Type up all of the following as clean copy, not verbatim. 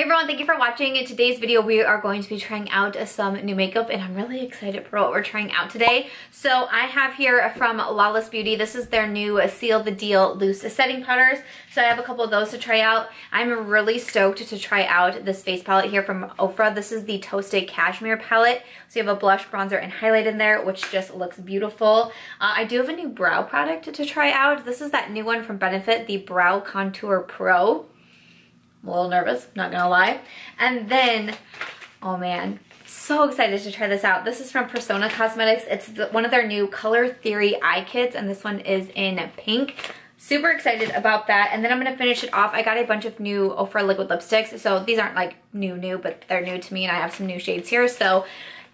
Hey everyone, thank you for watching. In today's video, we are going to be trying out some new makeup and I'm really excited for what we're trying out today. So I have here from Lawless Beauty, this is their new Seal the Deal Loose Setting Powders. So I have a couple of those to try out. I'm really stoked to try out this face palette here from Ofra. This is the Toasted Cashmere palette. So you have a blush, bronzer, and highlight in there, which just looks beautiful. I do have a new brow product to try out. This is that new one from Benefit, the Brow Contour Pro. I'm a little nervous, not gonna lie. And then, oh man, so excited to try this out. This is from Practk Cosmetics. It's one of their new Color Theory eye kits, and this one is in pink. Super excited about that. And then I'm gonna finish it off. I got a bunch of new Ofra liquid lipsticks. So these aren't like new, but they're new to me, and I have some new shades here. So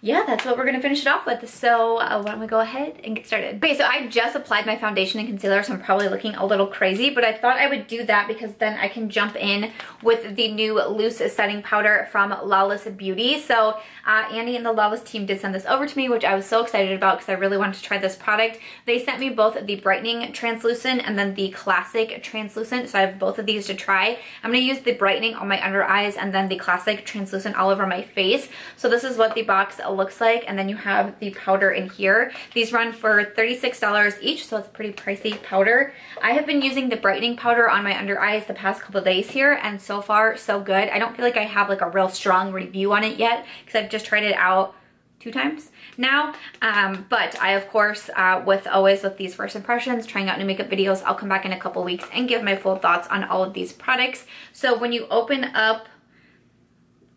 yeah, that's what we're gonna finish it off with. So why don't we go ahead and get started. Okay, so I just applied my foundation and concealer, so I'm probably looking a little crazy, but I thought I would do that because then I can jump in with the new loose setting powder from Lawless Beauty. So Annie and the Lawless team did send this over to me, which I was so excited about because I really wanted to try this product. They sent me both the brightening translucent and then the classic translucent, so I have both of these to try. I'm gonna use the brightening on my under eyes and then the classic translucent all over my face. So this is what the box looks like, and then you have the powder in here. These run for $36 each, so it's a pretty pricey powder. I have been using the brightening powder on my under eyes the past couple of days here, and so far so good. I don't feel like I have like a real strong review on it yet because I've just tried it out 2 times now, but I of course always with these first impressions, trying out new makeup videos, I'll come back in a couple weeks and give my full thoughts on all of these products. So when you open up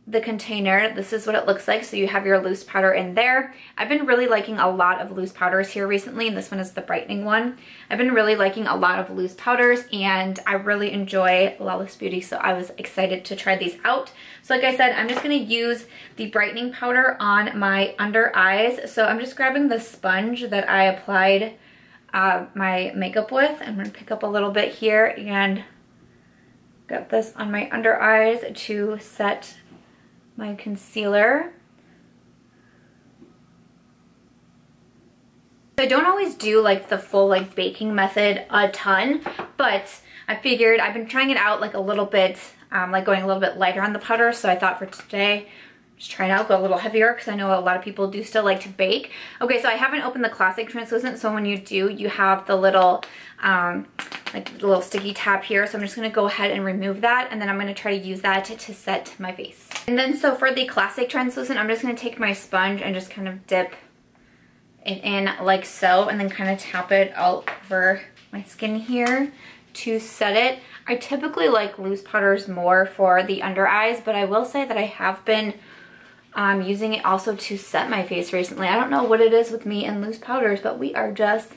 the container, this is what it looks like. So you have your loose powder in there. I've been really liking a lot of loose powders here recently, and this one is the brightening one. I've been really liking a lot of loose powders, and I really enjoy Lawless Beauty, so I was excited to try these out. So like I said, I'm just gonna use the brightening powder on my under eyes. So I'm just grabbing the sponge that I applied my makeup with. I'm gonna pick up a little bit here and got this on my under eyes to set my concealer. I don't always do like the full like baking method a ton, but I figured I've been trying it out like a little bit, like going a little bit lighter on the powder, so I thought for today just try it out, go a little heavier because I know a lot of people do still like to bake. Okay, so I haven't opened the classic translucent, so when you do, you have the little like the little sticky tab here, so I'm just gonna go ahead and remove that, and then I'm gonna try to use that to set my face. And then so for the classic translucent, I'm just gonna take my sponge and just kind of dip it in like so, and then kind of tap it all over my skin here to set it. I typically like loose powders more for the under eyes, but I will say that I have been using it also to set my face recently. I don't know what it is with me and loose powders, but we are just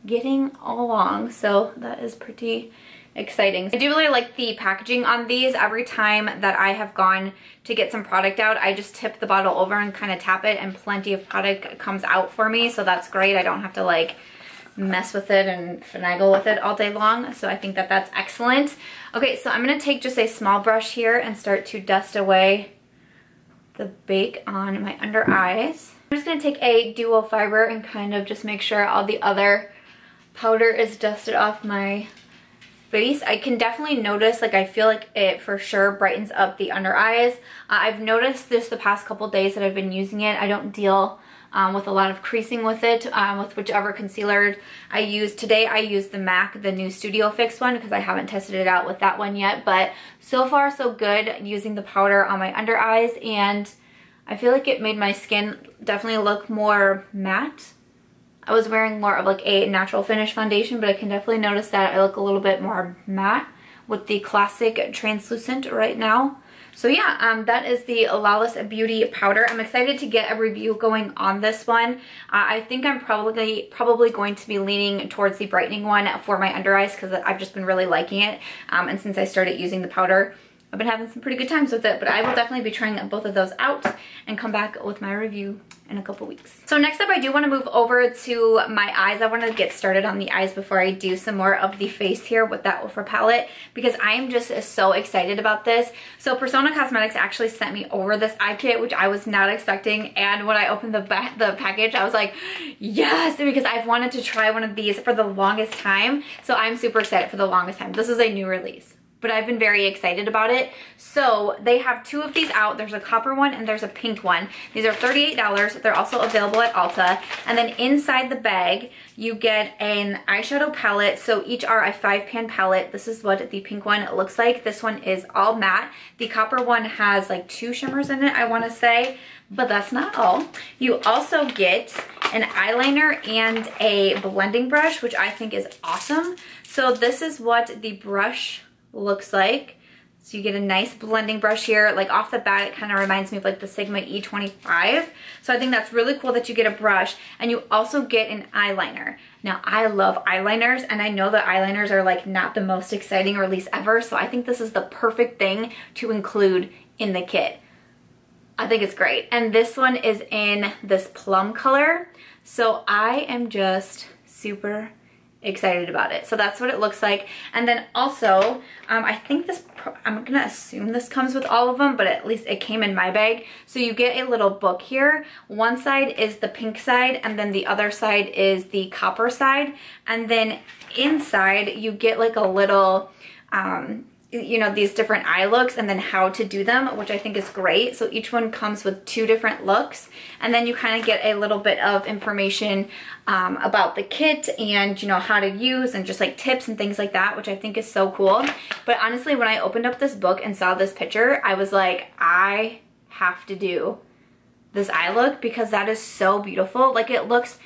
getting along, so that is pretty exciting. I do really like the packaging on these. Every time that I have gone to get some product out, I just tip the bottle over and kind of tap it, and plenty of product comes out for me, so that's great. I don't have to like mess with it and finagle with it all day long, so I think that that's excellent. Okay, so I'm gonna take just a small brush here and start to dust away the bake on my under eyes. I'm just gonna take a duo fiber and kind of just make sure all the other powder is dusted off my face. I can definitely notice, like I feel like it for sure brightens up the under eyes. I've noticed this the past couple days that I've been using it. I don't deal with a lot of creasing with it, with whichever concealer I use. Today I used the MAC, the new Studio Fix one, because I haven't tested it out with that one yet, but so far so good using the powder on my under eyes, and I feel like it made my skin definitely look more matte. I was wearing more of like a natural finish foundation, but I can definitely notice that I look a little bit more matte with the classic translucent right now. So yeah, that is the Lawless Beauty powder. I'm excited to get a review going on this one. I think I'm probably going to be leaning towards the brightening one for my under eyes because I've just been really liking it. And since I started using the powder, I've been having some pretty good times with it, but I will definitely be trying both of those out and come back with my review in a couple weeks. So next up, I do want to move over to my eyes. I want to get started on the eyes before I do some more of the face here with that Ofra palette, because I am just so excited about this. So Practk Cosmetics actually sent me over this eye kit, which I was not expecting, and when I opened the package, I was like, yes, because I've wanted to try one of these for the longest time. So I'm super excited for the longest time. This is a new release. but I've been very excited about it. So they have two of these out. There's a copper one and there's a pink one. These are $38. They're also available at Ulta. And then inside the bag, you get an eyeshadow palette. So each are a 5-pan palette. This is what the pink one looks like. This one is all matte. The copper one has like 2 shimmers in it, I want to say, but that's not all. You also get an eyeliner and a blending brush, which I think is awesome. So this is what the brush looks like. So you get a nice blending brush here. Like off the bat, it kind of reminds me of like the Sigma E25. So I think that's really cool that you get a brush, and you also get an eyeliner. Now I love eyeliners, and I know that eyeliners are like not the most exciting release ever. So I think this is the perfect thing to include in the kit. I think it's great. And this one is in this plum color. So I am just super excited about it. So that's what it looks like. And then also, I think this, I'm gonna assume this comes with all of them, but at least it came in my bag. So you get a little book here. One side is the pink side, and then the other side is the copper side. And then inside you get like a little, you know, these different eye looks and then how to do them, which I think is great. So each one comes with 2 different looks, and then you kind of get a little bit of information about the kit and, you know, how to use and just like tips and things like that, which I think is so cool. But honestly, when I opened up this book and saw this picture, I was like, I have to do this eye look because that is so beautiful. Like it looks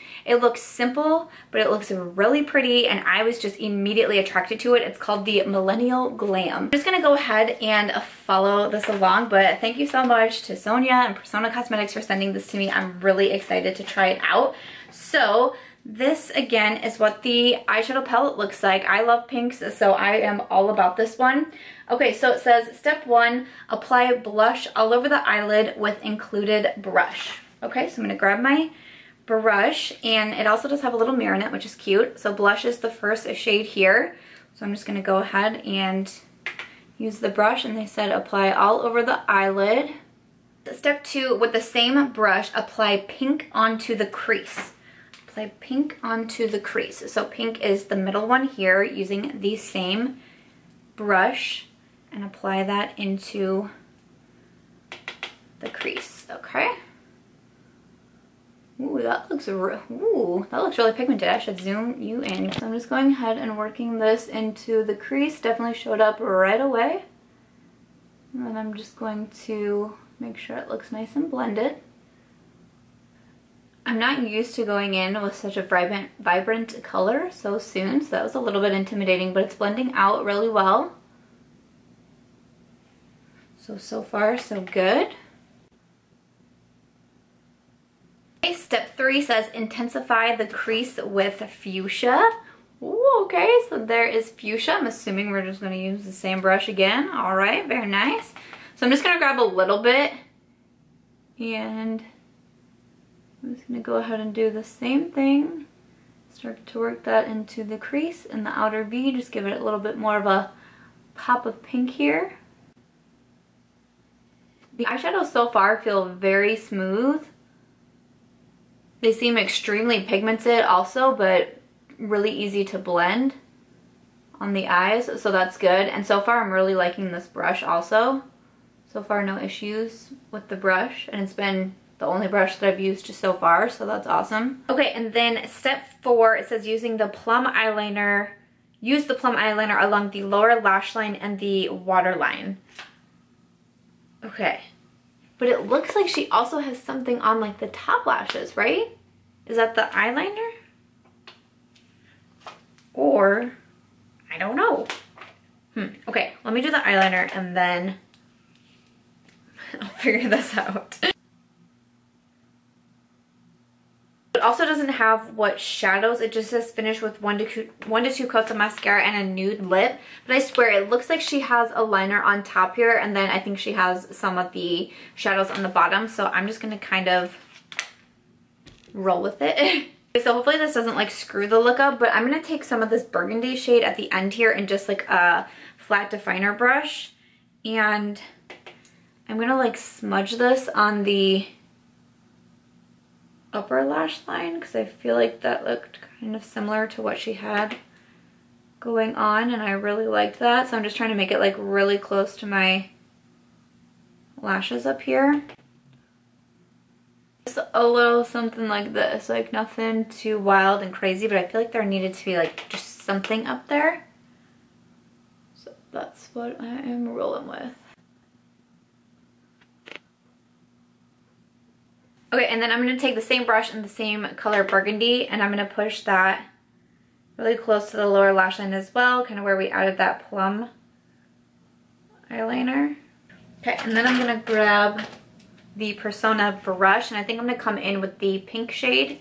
simple, but it looks really pretty, and I was just immediately attracted to it. It's called the Millennial Glam. I'm just gonna go ahead and follow this along, but thank you so much to Sonia and Persona Cosmetics for sending this to me. I'm really excited to try it out. So this again is what the eyeshadow palette looks like. I love pinks, so I am all about this one. Okay, so it says step 1, apply blush all over the eyelid with included brush. Okay, so I'm gonna grab my brush, and it also does have a little mirror in it, which is cute. So blush is the first shade here. So I'm just gonna go ahead and use the brush, and they said apply all over the eyelid. Step 2, with the same brush, apply pink onto the crease. Apply pink onto the crease. So pink is the middle one here, using the same brush, and apply that into the crease, okay? Ooh, that looks really pigmented. I should zoom you in. So I'm just going ahead and working this into the crease. Definitely showed up right away. And then I'm just going to make sure it looks nice and blended. I'm not used to going in with such a vibrant color so soon, so that was a little bit intimidating, but it's blending out really well. So far, so good. Okay, step 3 says intensify the crease with fuchsia. Ooh, okay, so there is fuchsia. I'm assuming we're just gonna use the same brush again. All right, very nice. So I'm just gonna grab a little bit, and I'm just gonna go ahead and do the same thing. Start to work that into the crease and the outer V. Just give it a little bit more of a pop of pink here. The eyeshadows so far feel very smooth. They seem extremely pigmented also, but really easy to blend on the eyes, so that's good. And so far I'm really liking this brush also. So far no issues with the brush, and it's been the only brush that I've used so far, so that's awesome. Okay, and then step 4, it says using the plum eyeliner, use the plum eyeliner along the lower lash line and the waterline. Okay, but it looks like she also has something on like the top lashes, right? Is that the eyeliner? Or, I don't know. Okay, let me do the eyeliner and then I'll figure this out. It also doesn't have what shadows. It just says finish with 1 to 2 coats of mascara and a nude lip. But I swear it looks like she has a liner on top here, and then I think she has some of the shadows on the bottom. So I'm just gonna kind of roll with it. So hopefully this doesn't like screw the look up, but I'm gonna take some of this burgundy shade at the end here and just like a flat definer brush, and I'm gonna like smudge this on the upper lash line because I feel like that looked kind of similar to what she had going on, and I really liked that. So I'm just trying to make it like really close to my lashes up here. Just a little something like this, like nothing too wild and crazy, but I feel like there needed to be like just something up there. So that's what I am rolling with. Okay, and then I'm going to take the same brush in the same color burgundy, and I'm going to push that really close to the lower lash line as well, kind of where we added that plum eyeliner. Okay, and then I'm going to grab the Persona brush, and I think I'm going to come in with the pink shade.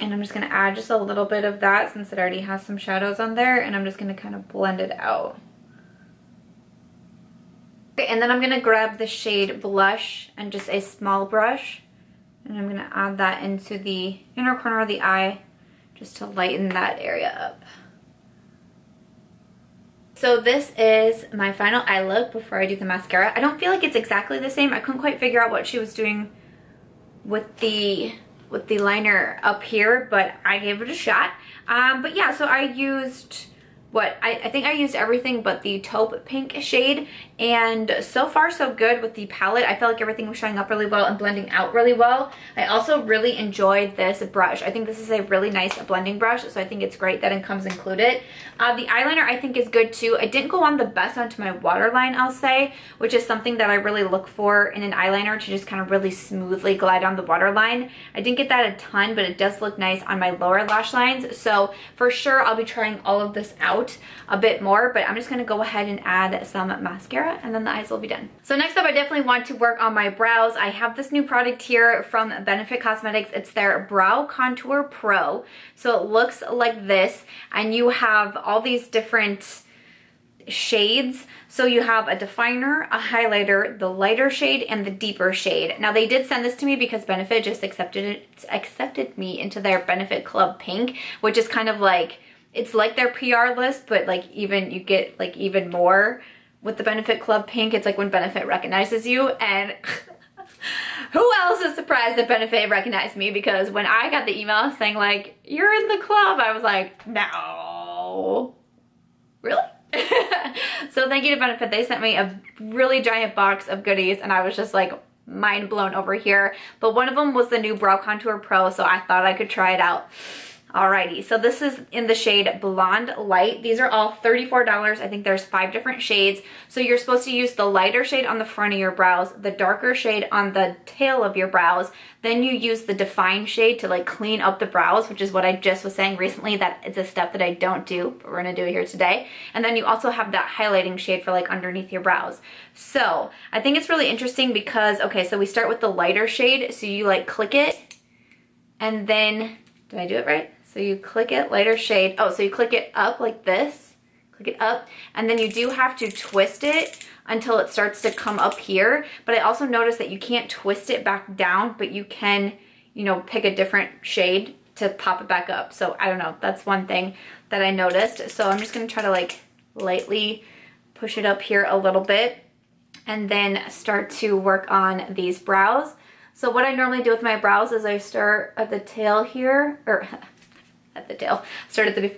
And I'm just going to add just a little bit of that since it already has some shadows on there, and I'm just going to kind of blend it out. Okay, and then I'm going to grab the shade Blush and just a small brush, and I'm going to add that into the inner corner of the eye just to lighten that area up. So this is my final eye look before I do the mascara. I don't feel like it's exactly the same. I couldn't quite figure out what she was doing with the liner up here, but I gave it a shot. But yeah, so I used I think I used everything but the taupe pink shade, and so far so good with the palette. I felt like everything was showing up really well and blending out really well. I also really enjoyed this brush. I think this is a really nice blending brush, so I think it's great that it comes included. The eyeliner I think is good too. It didn't go on the best onto my waterline, I'll say, which is something that I really look for in an eyeliner, to just kind of really smoothly glide on the waterline. I didn't get that a ton, but it does look nice on my lower lash lines, so for sure I'll be trying all of this out a bit more, but I'm just going to go ahead and add some mascara, and then the eyes will be done. So next up, I definitely want to work on my brows. I have this new product here from Benefit Cosmetics. It's their Brow Contour Pro. So it looks like this, and you have all these different shades. So you have a definer, a highlighter, the lighter shade, and the deeper shade. Now they did send this to me because Benefit just accepted me into their Benefit Club Pink, which is kind of like, it's like their PR list, but like you get like even more with the Benefit Club Pink. It's like when Benefit recognizes you, and who else is surprised that Benefit recognized me? Because when I got the email saying like, you're in the club, I was like, no, really? So thank you to Benefit. They sent me a really giant box of goodies, and I was just like mind blown over here. But one of them was the new Brow Contour Pro, so I thought I could try it out. Alrighty, so this is in the shade Blonde Light. These are all $34. I think there's 5 different shades. So you're supposed to use the lighter shade on the front of your brows, the darker shade on the tail of your brows, then you use the defined shade to like clean up the brows, which is what I just was saying recently, that it's a step that I don't do, but we're gonna do it here today. And then you also have that highlighting shade for like underneath your brows. So I think it's really interesting because, okay, so we start with the lighter shade. So you like click it, and then, did I do it right? So you click it, lighter shade. Oh, so you click it up like this, click it up, and then you do have to twist it until it starts to come up here. But I also noticed that you can't twist it back down, but you can, you know, pick a different shade to pop it back up. So I don't know, that's one thing that I noticed. So I'm just gonna try to like lightly push it up here a little bit and then start to work on these brows. So what I normally do with my brows is I start at the tail here, or at the tail, start at the,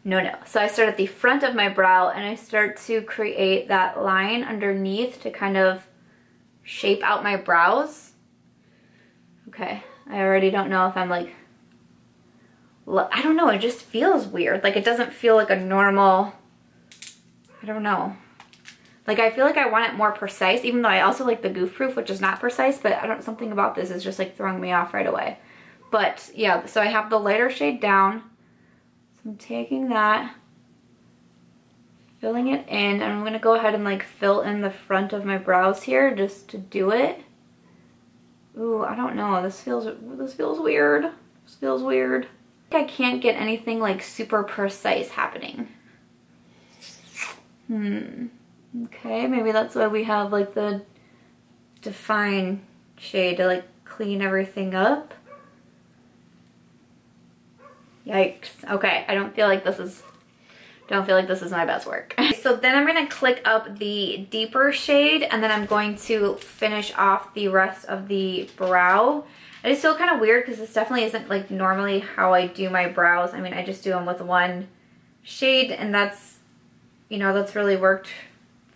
no. So I start at the front of my brow and I start to create that line underneath to kind of shape out my brows. Okay, I already don't know if I'm like, I don't know, it just feels weird. Like it doesn't feel like a normal, I don't know. Like I feel like I want it more precise, even though I also like the Goof Proof, which is not precise, but I don't, something about this is just like throwing me off right away. But yeah, so I have the lighter shade down. So I'm taking that, filling it in, and I'm gonna go ahead and like fill in the front of my brows here just to do it. Ooh, I don't know, this feels weird. This feels weird. I think I can't get anything like super precise happening. Okay, maybe that's why we have like the define shade to like clean everything up. Yikes. Okay, I don't feel like this is my best work. So then I'm gonna click up the deeper shade, and then I'm going to finish off the rest of the brow. I just feel kind of weird because this definitely isn't like normally how I do my brows. I mean, I just do them with one shade, and that's, you know, that's really worked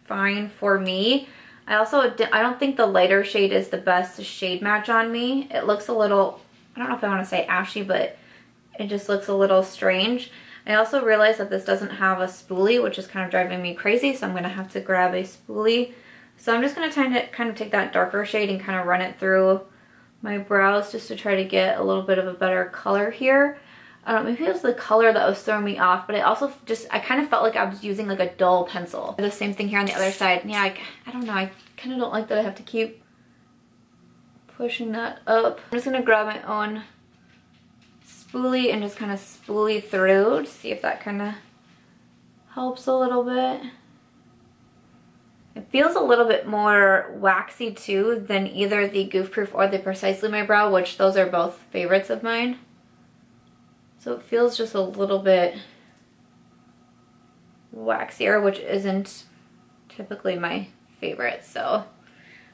fine for me. I don't think the lighter shade is the best shade match on me. It looks a little, I don't know if I want to say ashy, but it just looks a little strange. I also realized that this doesn't have a spoolie, which is kind of driving me crazy, so I'm going to have to grab a spoolie. So I'm just going to kind of take that darker shade and kind of run it through my brows just to try to get a little bit of a better color here. I don't know, maybe it was the color that was throwing me off, but I kind of felt like I was using like a dull pencil. The same thing here on the other side. Yeah, I don't know, I kind of don't like that I have to keep pushing that up. I'm just gonna grab my own spoolie and just kind of spoolie through to see if that kind of helps a little bit. It feels a little bit more waxy too than either the Goof Proof or the Precisely My Brow, which those are both favorites of mine. So it feels just a little bit waxier, which isn't typically my favorite. So,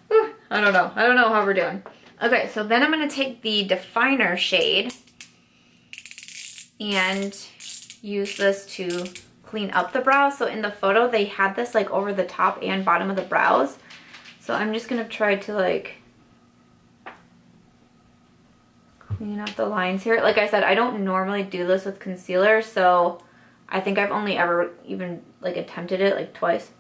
whew, I don't know how we're doing. Okay, so then I'm gonna take the definer shade and use this to clean up the brows. So in the photo, they had this like over the top and bottom of the brows. So I'm just gonna try to like clean up the lines here. Like I said, I don't normally do this with concealer, so I think I've only ever even like attempted it like twice.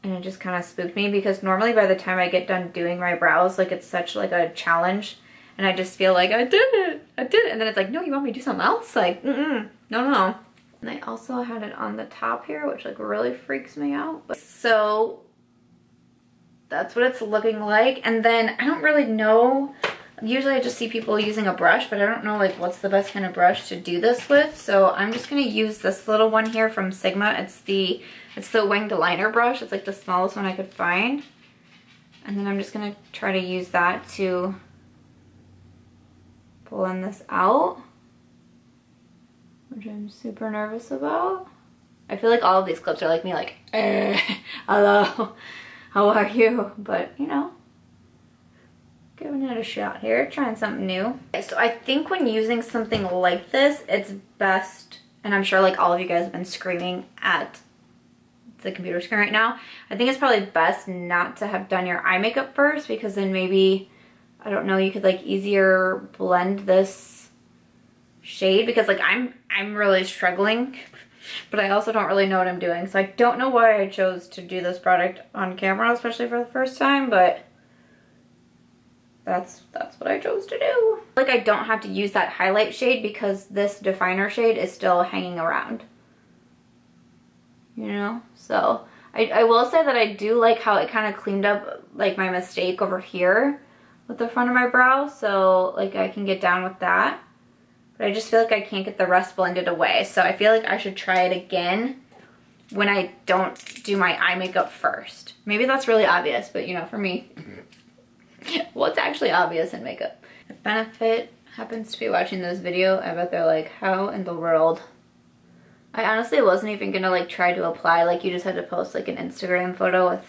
And it just kind of spooked me because normally by the time I get done doing my brows, like it's such like a challenge and I just feel like I did it. And then it's like, no, you want me to do something else? Like, no. And I also had it on the top here, which like really freaks me out. So that's what it's looking like. And then I don't really know, usually I just see people using a brush, but I don't know like what's the best kind of brush to do this with. So I'm just gonna use this little one here from Sigma. It's the winged liner brush. It's like the smallest one I could find. And then I'm just gonna try to use that to blend this out, which I'm super nervous about. I feel like all of these clips are like me like, hello, how are you? But you know, giving it a shot here, trying something new. Okay, so I think when using something like this, it's best, and I'm sure like all of you guys have been screaming at the computer screen right now, I think it's probably best not to have done your eye makeup first, because then maybe, I don't know, you could like easier blend this shade, because like I'm really struggling, but I also don't really know what I'm doing. So I don't know why I chose to do this product on camera, especially for the first time, but that's what I chose to do. Like I don't have to use that highlight shade because this definer shade is still hanging around, you know? So I will say that I do like how it kind of cleaned up like my mistake over here with the front of my brow, so like I can get down with that. But I just feel like I can't get the rest blended away, so I feel like I should try it again when I don't do my eye makeup first. Maybe that's really obvious, but you know, for me, what's actually obvious in makeup? If Benefit happens to be watching this video, I bet they're like, how in the world? I honestly wasn't even gonna like try to apply, like you just had to post like an Instagram photo with,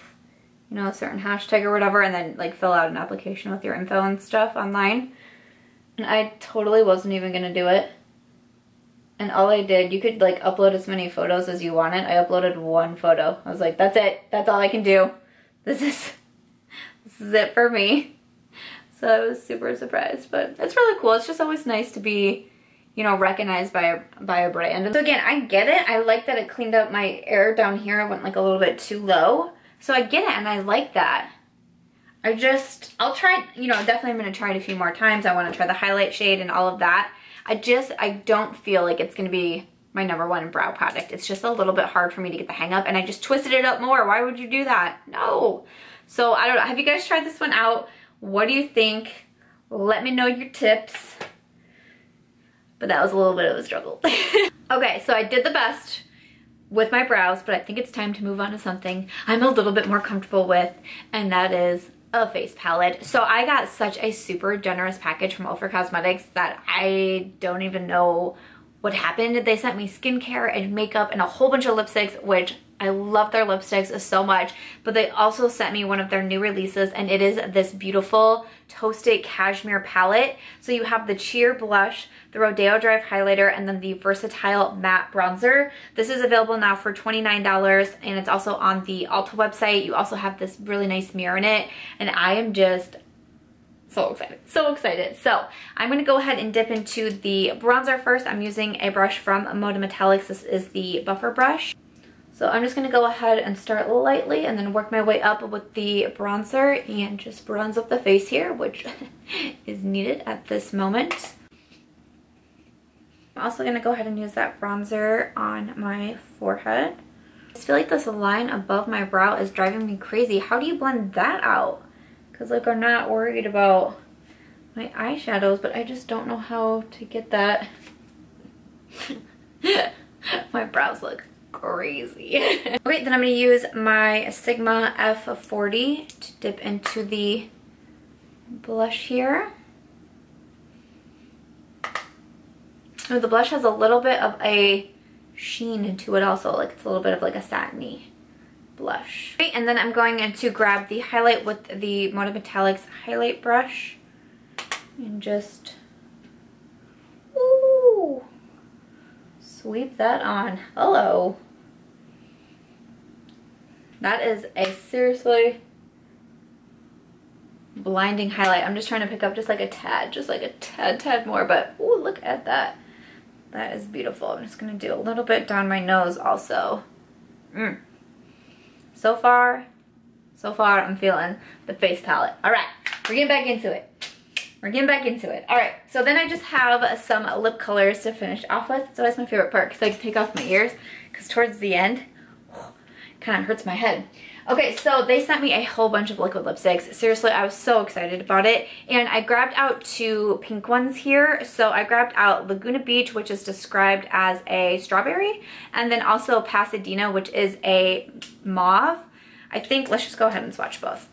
you know, a certain hashtag or whatever, and then like fill out an application with your info and stuff online. And I totally wasn't even gonna do it. And all I did, you could like upload as many photos as you wanted. I uploaded one photo. I was like, that's it. That's all I can do. This is it for me. So I was super surprised, but it's really cool. It's just always nice to be, you know, recognized by a brand. So again, I get it. I like that it cleaned up my air down here. I went like a little bit too low. So I get it, and I like that. I'll try, you know, definitely I'm going to try it a few more times. I want to try the highlight shade and all of that. I don't feel like it's going to be my #1 brow product. It's just a little bit hard for me to get the hang of, and I just twisted it up more. Why would you do that? No. So I don't know. Have you guys tried this one out? What do you think? Let me know your tips. But that was a little bit of a struggle. Okay, so I did the best with my brows, but I think it's time to move on to something I'm a little bit more comfortable with, and that is a face palette. So I got such a super generous package from Ofra Cosmetics that I don't even know what happened. They sent me skincare and makeup and a whole bunch of lipsticks, which I love their lipsticks so much, but they also sent me one of their new releases, and it is this beautiful Toasted Cashmere palette. So you have the Cheer Blush, the Rodeo Drive Highlighter, and then the Versatile Matte Bronzer. This is available now for $29, and it's also on the Ulta website. You also have this really nice mirror in it, and I am just so excited, so excited. So I'm gonna go ahead and dip into the bronzer first. I'm using a brush from Moda Metallics. This is the Buffer brush. So I'm just gonna go ahead and start lightly and then work my way up with the bronzer and just bronze up the face here, which is needed at this moment. I'm also gonna go ahead and use that bronzer on my forehead. I just feel like this line above my brow is driving me crazy. How do you blend that out? Because like I'm not worried about my eyeshadows, but I just don't know how to get that. My brows look crazy. Okay, then I'm going to use my Sigma F40 to dip into the blush here. Oh, the blush has a little bit of a sheen to it also, like it's a little bit of like a satiny blush. Okay, and then I'm going to grab the highlight with the Moda Metallics highlight brush and just ooh, sweep that on. Hello. That is a seriously blinding highlight. I'm just trying to pick up just like a tad more, but ooh, look at that. That is beautiful. I'm just gonna do a little bit down my nose also. So far, I'm feeling the face palette. All right, we're getting back into it. All right, so then I just have some lip colors to finish off with. So that's my favorite part because I can take off my ears because towards the end, kind of hurts my head. Okay, so they sent me a whole bunch of liquid lipsticks. Seriously, I was so excited about it. And I grabbed out 2 pink ones here. So I grabbed out Laguna Beach, which is described as a strawberry, and then also Pasadena, which is a mauve. I think, let's just go ahead and swatch both,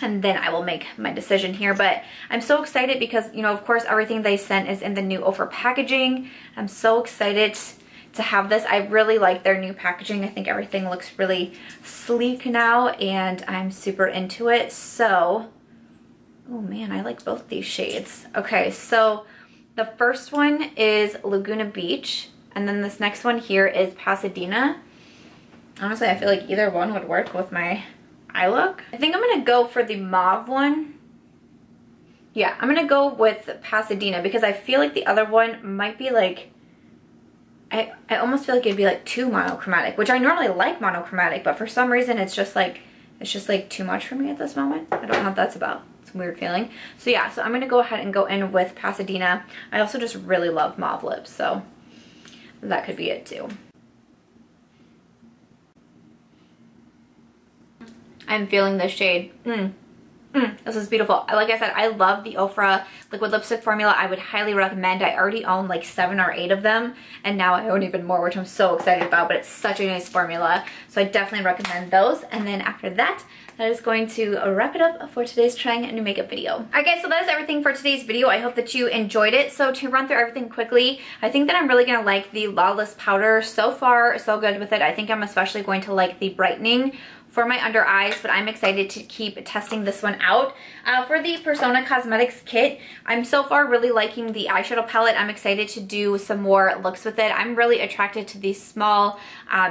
and then I will make my decision here. But I'm so excited because, you know, of course, everything they sent is in the new Ofra packaging. I'm so excited to have this. I really like their new packaging. I think everything looks really sleek now, and I'm super into it. So, oh man, I like both these shades. Okay, so the first one is Laguna Beach, and then this next one here is Pasadena. Honestly, I feel like either one would work with my eye look. I think I'm gonna go for the mauve one. Yeah, I'm gonna go with Pasadena because I feel like the other one might be like, I almost feel like it'd be like too monochromatic, which I normally like monochromatic, but for some reason it's just like too much for me at this moment. I don't know what that's about. It's a weird feeling. So yeah, so I'm gonna go ahead and go in with Pasadena. I also just really love mauve lips, so that could be it too. I'm feeling this shade. This is beautiful. Like I said, I love the Ofra liquid lipstick formula. I would highly recommend. I already own like 7 or 8 of them, and now I own even more, which I'm so excited about, but it's such a nice formula. So I definitely recommend those. And then after that, that is going to wrap it up for today's trying a new makeup video. Alright guys, so that is everything for today's video. I hope that you enjoyed it. So to run through everything quickly, I think that I'm really going to like the Lawless powder. So far, so good with it. I think I'm especially going to like the brightening for my under eyes, but I'm excited to keep testing this one out. For the Practk Cosmetics kit, I'm so far really liking the eyeshadow palette. I'm excited to do some more looks with it. I'm really attracted to these small,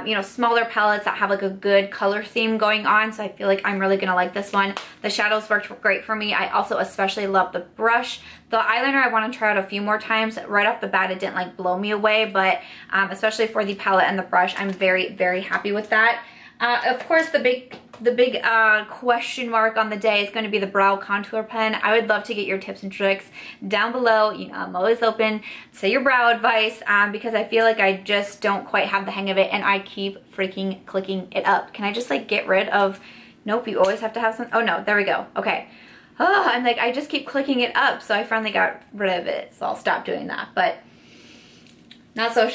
you know, smaller palettes that have like a good color theme going on, so I feel like I'm really gonna like this one. The shadows worked great for me. I also especially love the brush. The eyeliner I want to try out a few more times. Right off the bat, it didn't like blow me away, but especially for the palette and the brush, I'm very, very happy with that. Of course, the big question mark on the day is going to be the brow contour pen. I would love to get your tips and tricks down below. You know, I'm always open to your brow advice because I feel like I just don't quite have the hang of it, and I keep freaking clicking it up. Can I just like get rid of, nope, you always have to have some, oh no, there we go, okay. Oh, I'm like, I just keep clicking it up, so I finally got rid of it, so I'll stop doing that. But Not so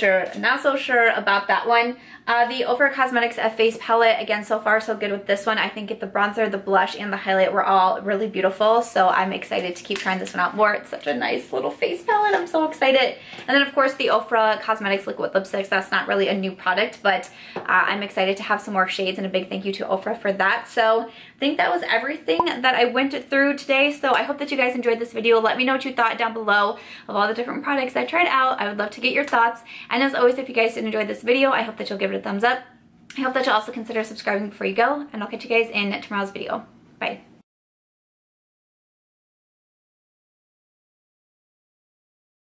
sure about that one. The Ofra Cosmetics face palette, again, so far so good with this one. I think the bronzer, the blush, and the highlight were all really beautiful, so I'm excited to keep trying this one out more. It's such a nice little face palette. I'm so excited. And then, of course, the Ofra Cosmetics liquid lipsticks. That's not really a new product, but I'm excited to have some more shades, and a big thank you to Ofra for that. So I think that was everything that I went through today, so I hope that you guys enjoyed this video. Let me know what you thought down below of all the different products I tried out. I would love to get your thoughts. And as always, if you guys did enjoy this video, I hope that you'll give it a thumbs up. I hope that you'll also consider subscribing before you go, and I'll catch you guys in tomorrow's video. Bye.